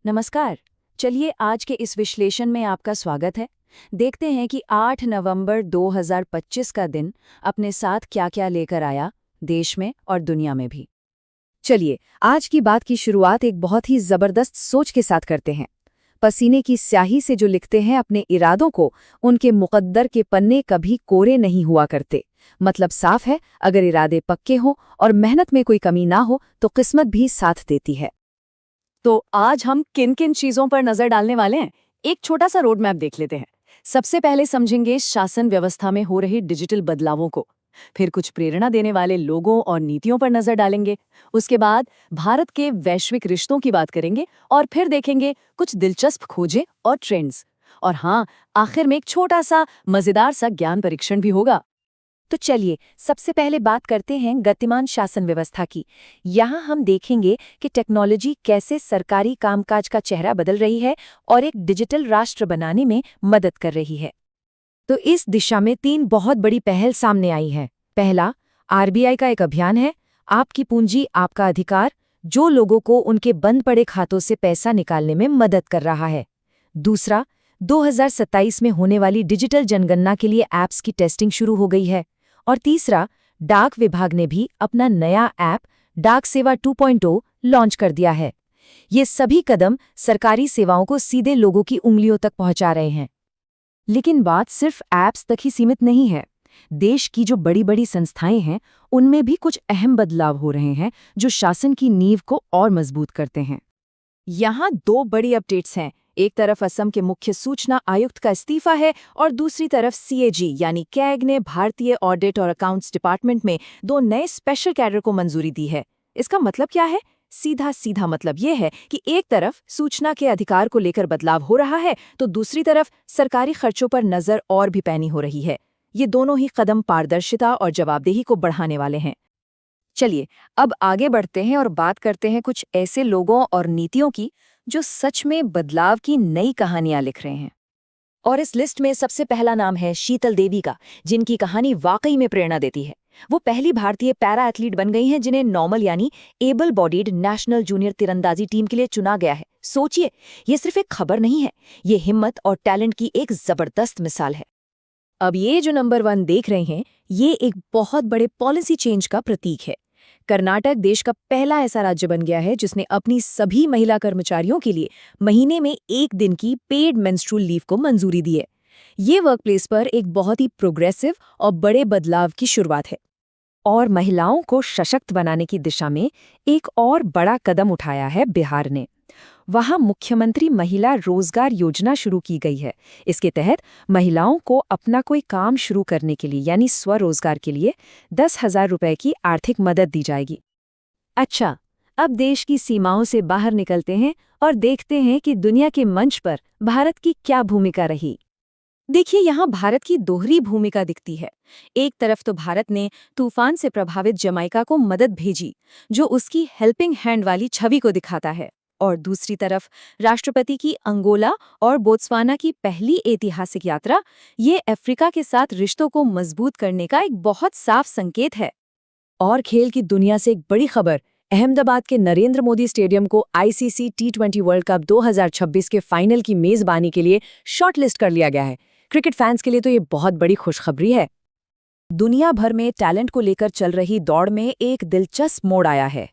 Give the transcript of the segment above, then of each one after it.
नमस्कार। चलिए आज के इस विश्लेषण में आपका स्वागत है। देखते हैं कि 8 नवंबर 2025 का दिन अपने साथ क्या-क्या लेकर आया, देश में और दुनिया में भी। चलिए आज की बात की शुरुआत एक बहुत ही जबरदस्त सोच के साथ करते हैं। पसीने की स्याही से जो लिखते हैं अपने इरादों को, उनके मुकद्दर के पन्ने कभी कोरे नहीं हुआ करते। मतलब साफ है, अगर इरादे पक्के हों और मेहनत में कोई कमी ना हो तो किस्मत भी साथ देती है। तो आज हम किन किन चीजों पर नजर डालने वाले हैं, एक छोटा सा रोड मैप देख लेते हैं। सबसे पहले समझेंगे शासन व्यवस्था में हो रही डिजिटल बदलावों को, फिर कुछ प्रेरणा देने वाले लोगों और नीतियों पर नजर डालेंगे। उसके बाद भारत के वैश्विक रिश्तों की बात करेंगे और फिर देखेंगे कुछ दिलचस्प खोजें और ट्रेंड्स। और हाँ, आखिर में एक छोटा सा मजेदार सा ज्ञान परीक्षण भी होगा। तो चलिए सबसे पहले बात करते हैं गतिमान शासन व्यवस्था की। यहाँ हम देखेंगे कि टेक्नोलॉजी कैसे सरकारी कामकाज का चेहरा बदल रही है और एक डिजिटल राष्ट्र बनाने में मदद कर रही है। तो इस दिशा में 3 बहुत बड़ी पहल सामने आई है। पहला, आरबीआई का एक अभियान है, आपकी पूंजी आपका अधिकार, जो लोगों को उनके बंद पड़े खातों से पैसा निकालने में मदद कर रहा है। दूसरा, 2027 में होने वाली डिजिटल जनगणना के लिए ऐप्स की टेस्टिंग शुरू हो गई है। और तीसरा, डाक विभाग ने भी अपना नया ऐप डाक सेवा 2.0 लॉन्च कर दिया है। ये सभी कदम सरकारी सेवाओं को सीधे लोगों की उंगलियों तक पहुंचा रहे हैं। लेकिन बात सिर्फ ऐप्स तक ही सीमित नहीं है। देश की जो बड़ी बड़ी संस्थाएं हैं, उनमें भी कुछ अहम बदलाव हो रहे हैं जो शासन की नींव को और मजबूत करते हैं। यहाँ 2 बड़ी अपडेट्स हैं। एक तरफ असम के मुख्य सूचना आयुक्त का इस्तीफा है और दूसरी तरफ सीएजी यानी कैग ने भारतीय ऑडिट और अकाउंट्स डिपार्टमेंट में 2 नए स्पेशल कैडर को मंजूरी दी है। इसका मतलब क्या है? सीधा सीधा मतलब ये है कि एक तरफ सूचना के अधिकार को लेकर बदलाव हो रहा है, तो दूसरी तरफ सरकारी खर्चों पर नजर और भी पैनी हो रही है। ये दोनों ही कदम पारदर्शिता और जवाबदेही को बढ़ाने वाले हैं। चलिए अब आगे बढ़ते हैं और बात करते हैं कुछ ऐसे लोगों और नीतियों की जो सच में बदलाव की नई कहानियां लिख रहे हैं। और इस लिस्ट में सबसे पहला नाम है शीतल देवी का, जिनकी कहानी वाकई में प्रेरणा देती है। वो पहली भारतीय पैरा एथलीट बन गई हैं जिन्हें नॉर्मल यानी एबल बॉडीड नेशनल जूनियर तीरंदाजी टीम के लिए चुना गया है। सोचिए, ये सिर्फ एक खबर नहीं है, ये हिम्मत और टैलेंट की एक जबरदस्त मिसाल है। अब ये जो नंबर 1 देख रहे हैं, ये एक बहुत बड़े पॉलिसी चेंज का प्रतीक है। कर्नाटक देश का पहला ऐसा राज्य बन गया है जिसने अपनी सभी महिला कर्मचारियों के लिए महीने में 1 दिन की पेड मेंस्ट्रुअल लीव को मंजूरी दी है। ये वर्कप्लेस पर एक बहुत ही प्रोग्रेसिव और बड़े बदलाव की शुरुआत है। और महिलाओं को सशक्त बनाने की दिशा में एक और बड़ा कदम उठाया है बिहार ने। वहां मुख्यमंत्री महिला रोजगार योजना शुरू की गई है। इसके तहत महिलाओं को अपना कोई काम शुरू करने के लिए यानी स्वरोजगार के लिए 10,000 रुपए की आर्थिक मदद दी जाएगी। अच्छा, अब देश की सीमाओं से बाहर निकलते हैं और देखते हैं कि दुनिया के मंच पर भारत की क्या भूमिका रही। देखिए, यहाँ भारत की दोहरी भूमिका दिखती है। एक तरफ तो भारत ने तूफान से प्रभावित जमाइका को मदद भेजी, जो उसकी हेल्पिंग हैंड वाली छवि को दिखाता है, और दूसरी तरफ राष्ट्रपति की अंगोला और बोत्सवाना की पहली ऐतिहासिक यात्रा, ये अफ्रीका के साथ रिश्तों को मजबूत करने का एक बहुत साफ संकेत है। और खेल की दुनिया से एक बड़ी खबर, अहमदाबाद के नरेंद्र मोदी स्टेडियम को आईसीसी T20 वर्ल्ड कप 2026 के फाइनल की मेजबानी के लिए शॉर्टलिस्ट कर लिया गया है। क्रिकेट फैंस के लिए तो ये बहुत बड़ी खुशखबरी है। दुनिया भर में टैलेंट को लेकर चल रही दौड़ में एक दिलचस्प मोड़ आया है।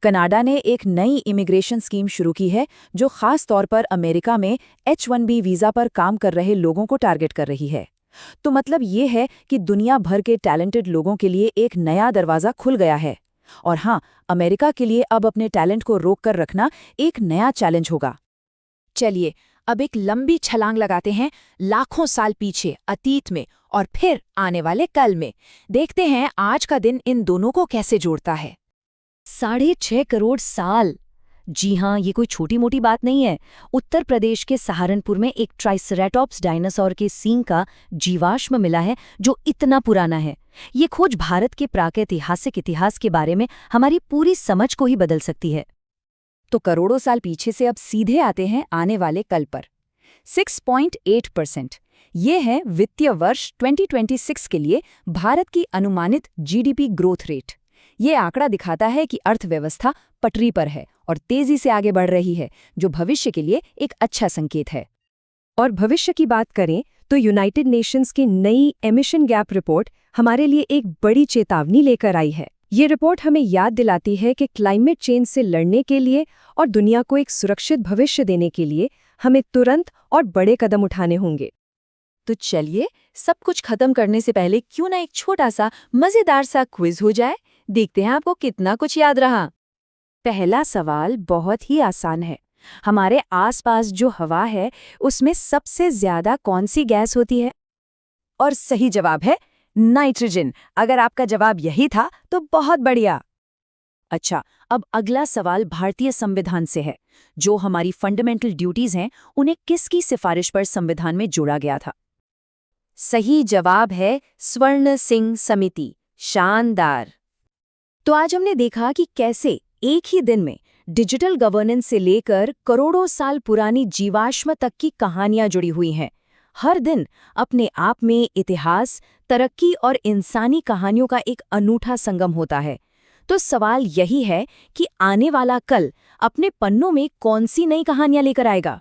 कनाडा ने एक नई इमिग्रेशन स्कीम शुरू की है जो खास तौर पर अमेरिका में H1B वीज़ा पर काम कर रहे लोगों को टारगेट कर रही है। तो मतलब ये है कि दुनिया भर के टैलेंटेड लोगों के लिए एक नया दरवाज़ा खुल गया है। और हाँ, अमेरिका के लिए अब अपने टैलेंट को रोक कर रखना एक नया चैलेंज होगा। चलिए अब एक लंबी छलांग लगाते हैं लाखों साल पीछे अतीत में और फिर आने वाले कल में। देखते हैं आज का दिन इन दोनों को कैसे जोड़ता है। 6.5 करोड़ साल। जी हाँ, ये कोई छोटी मोटी बात नहीं है। उत्तर प्रदेश के सहारनपुर में एक ट्राइसेराटॉप्स डायनासोर के सींग का जीवाश्म मिला है जो इतना पुराना है। ये खोज भारत के प्रागैतिहासिक इतिहास के बारे में हमारी पूरी समझ को ही बदल सकती है। तो करोड़ों साल पीछे से अब सीधे आते हैं आने वाले कल पर। 6.8%। ये है वित्तीय वर्ष 2026 के लिए भारत की अनुमानित जीडीपी ग्रोथ रेट। ये आंकड़ा दिखाता है कि अर्थव्यवस्था पटरी पर है और तेजी से आगे बढ़ रही है, जो भविष्य के लिए एक अच्छा संकेत है। और भविष्य की बात करें तो यूनाइटेड नेशंस की नई एमिशन गैप रिपोर्ट हमारे लिए एक बड़ी चेतावनी लेकर आई है। ये रिपोर्ट हमें याद दिलाती है कि क्लाइमेट चेंज से लड़ने के लिए और दुनिया को एक सुरक्षित भविष्य देने के लिए हमें तुरंत और बड़े कदम उठाने होंगे। तो चलिए, सब कुछ खत्म करने से पहले क्यों ना एक छोटा सा मजेदार सा क्विज हो जाए। देखते हैं आपको कितना कुछ याद रहा। पहला सवाल बहुत ही आसान है। हमारे आसपास जो हवा है उसमें सबसे ज्यादा कौन सी गैस होती है? और सही जवाब है नाइट्रोजन। अगर आपका जवाब यही था तो बहुत बढ़िया। अच्छा, अब अगला सवाल भारतीय संविधान से है। जो हमारी फंडामेंटल ड्यूटीज हैं, उन्हें किसकी सिफारिश पर संविधान में जोड़ा गया था? सही जवाब है स्वर्ण सिंह समिति। शानदार। तो आज हमने देखा कि कैसे एक ही दिन में डिजिटल गवर्नेंस से लेकर करोड़ों साल पुरानी जीवाश्म तक की कहानियां जुड़ी हुई हैं। हर दिन अपने आप में इतिहास, तरक्की और इंसानी कहानियों का एक अनूठा संगम होता है। तो सवाल यही है कि आने वाला कल अपने पन्नों में कौन सी नई कहानियां लेकर आएगा?